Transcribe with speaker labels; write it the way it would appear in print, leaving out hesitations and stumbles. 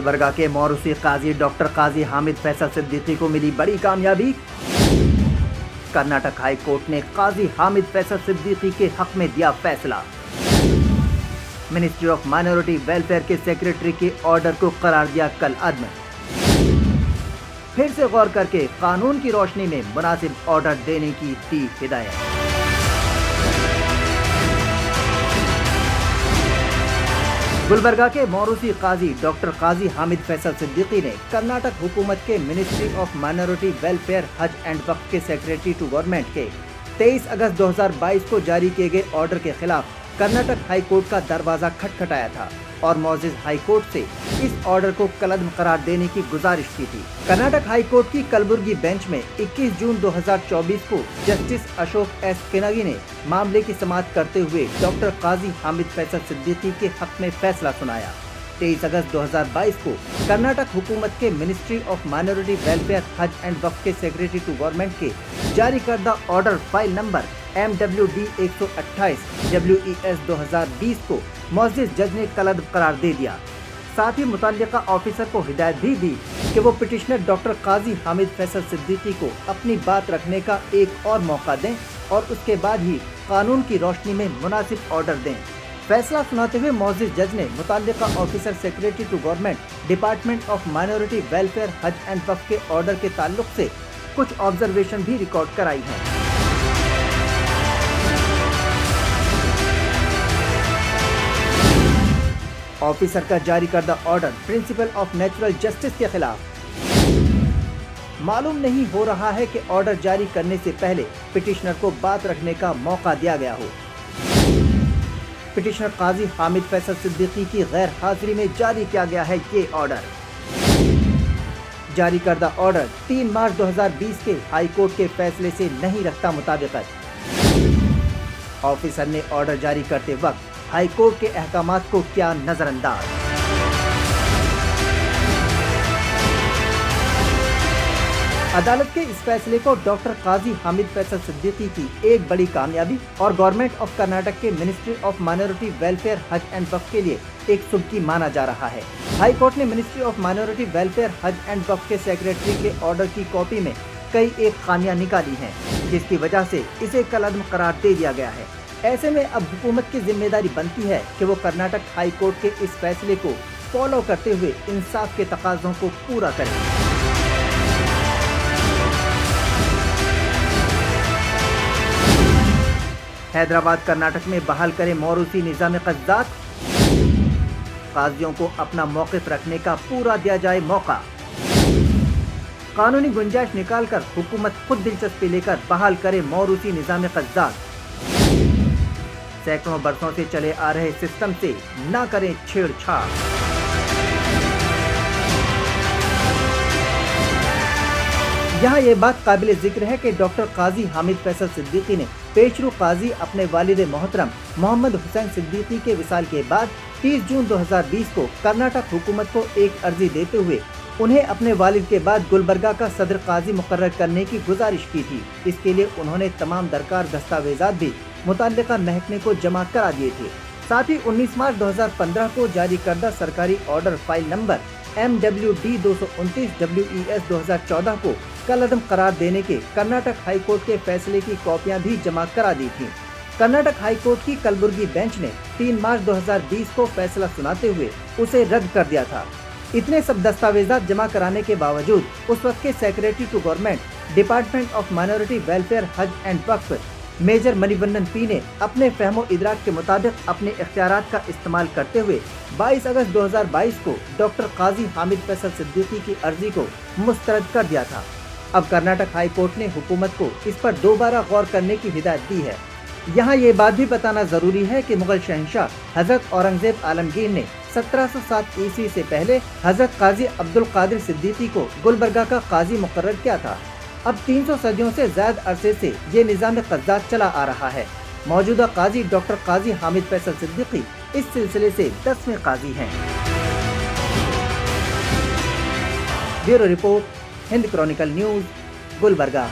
Speaker 1: गुलबर्गा के मौरूसी काजी डॉक्टर काजी हामिद फैसल सिद्दीकी को मिली बड़ी कामयाबी। कर्नाटक हाई कोर्ट ने काजी हामिद फैसल सिद्दीकी के हक में दिया फैसला। मिनिस्ट्री ऑफ माइनॉरिटी वेलफेयर के सेक्रेटरी के ऑर्डर को करार दिया कल अदम। फिर से गौर करके कानून की रोशनी में मुनासिब ऑर्डर देने की दी हिदायत। गुलबर्गा के मौरूसी काजी डॉक्टर काजी हामिद फैसल सिद्दीकी ने कर्नाटक हुकूमत के ministry of minority welfare Haj and Waqf के सेक्रेटरी टू गवर्नमेंट के 23 अगस्त 2022 को जारी किए गए ऑर्डर के खिलाफ कर्नाटक हाई कोर्ट का दरवाजा खटखटाया था और मौजूद हाई कोर्ट से इस ऑर्डर को कलअदम करार देने की गुजारिश की थी। कर्नाटक हाई कोर्ट की कलबुर्गी बेंच में 21 जून 2024 को जस्टिस अशोक एस किनगी ने मामले की समाअत करते हुए डॉक्टर काजी हामिद फैसल सिद्दीकी के हक में फैसला सुनाया। 23 अगस्त 2022 को कर्नाटक हुकूमत के ministry of minority welfare Haj and Waqf के सेक्रेटरी टू गवर्नमेंट के जारी करदा order file number MWD 128 WES 2020 को मौजूद जज ने कलअदम करार दे दिया। साथ ही मुतल्लिका ऑफिसर को हिदायत भी दी कि वो पिटिशनर डॉक्टर काजी हामिद फैसल सिद्दीकी को अपनी बात रखने का एक और मौका दें और उसके बाद ही कानून की रोशनी में मुनासिब ऑर्डर दें। फैसला सुनाते हुए मौजूद जज ने मुतल्लिका officer secretary to government department of minority welfare Haj and Waqf के ऑर्डर के ताल्लुक से कुछ ऑब्जर्वेशन भी रिकॉर्ड कराई है। ऑफिसर का जारी करदा order principle of natural justice के खिलाफ। मालूम नहीं हो रहा है कि ऑर्डर जारी करने से पहले पिटिशनर को बात रखने का मौका दिया गया हो। पिटिशनर काजी हामिद फैसल सिद्दीकी की गैर हाजिरी में जारी किया गया है ये ऑर्डर। जारी करदा ऑर्डर 3 मार्च 2020 के हाई कोर्ट के फैसले से नहीं रखता मुताबिकत। ऑफिसर ने ऑर्डर जारी करते वक्त हाई कोर्ट के अहकामात को किया नजरअंदाज। अदालत के इस फैसले को डॉक्टर काजी हामिद फैसल सिद्दीकी की एक बड़ी कामयाबी और गवर्नमेंट ऑफ कर्नाटक के ministry of minority welfare Haj and Waqf के लिए एक सुबकी माना जा रहा है। हाई कोर्ट ने ministry of minority welfare Haj and Waqf के सेक्रेटरी के ऑर्डर की कॉपी में कई एक खामियां निकाली हैं, जिसकी वजह से इसे कलअदम करार दे दिया गया है। ऐसे में अब हुकूमत की जिम्मेदारी बनती है कि वो कर्नाटक हाई कोर्ट के इस फैसले को फॉलो करते हुए इंसाफ के तकाज़ों को पूरा करे। हैदराबाद कर्नाटक में बहाल करे मौरूसी निज़ाम क़ज़्ज़ात। काजियों को अपना मौक़िफ़ रखने का पूरा दिया जाए मौका। कानूनी गुंजाइश निकालकर हुकूमत खुद दिलचस्पी लेकर बहाल करे मौरूसी निज़ाम क़ज़्ज़ात। सैकड़ों बरसों से चले आ रहे सिस्टम से न करें छेड़छाड़। यहाँ ये बात काबिल जिक्र है कि डॉक्टर काजी हामिद फैसल सिद्दीकी ने पेशरू काजी अपने वालिद मोहतरम मोहम्मद हुसैन सिद्दीकी के विसाल के बाद 30 जून 2020 को कर्नाटक हुकूमत को एक अर्जी देते हुए उन्हें अपने वालिद के बाद गुलबर्गा का सदर काजी मुकर्रर करने की गुजारिश की थी। इसके लिए उन्होंने तमाम दरकार दस्तावेजात भी मुतल्लिका महकमे को जमा करा दिए थे। साथ ही 19 मार्च 2015 को जारी करदा सरकारी order file number MWD 229 WES 2014 को कलअदम करार देने के कर्नाटक हाई कोर्ट के फैसले की कॉपियां भी जमा करा दी थी। कर्नाटक हाई कोर्ट की कलबुर्गी बेंच ने 3 मार्च 2020 को फैसला सुनाते हुए उसे रद्द कर दिया था। इतने सब दस्तावेजात जमा कराने के बावजूद उस वक्त के secretary to government department of minority welfare Haj and Waqf major Manivannan P ने अपने फहमो इदराक के मुताबिक अपने इख्तियारात का इस्तेमाल करते हुए 22 अगस्त 2022 को डॉक्टर काजी हामिद फैसल सिद्दीकी की अर्जी को मुस्तरद कर दिया था। अब कर्नाटक हाई कोर्ट ने हुकूमत को इस पर दोबारा गौर करने की हिदायत दी है। यहाँ ये बात भी बताना जरूरी है कि मुगल शहंशाह हजरत औरंगजेब आलमगीर ने 1707 ईस्वी से पहले हजरत काजी अब्दुल कादिर सिद्दीकी को गुलबर्गा का काजी मुकर्रर किया था। अब 300 सदियों से ज्यादा अरसे से ये निज़ाम क़ज़्ज़ात चला आ रहा है। मौजूदा काजी डॉक्टर काजी हामिद फैसल सिद्दीकी इस सिलसिले से 10वें काजी हैं। Bureau report, Hind Chronicle news, Gulbarga.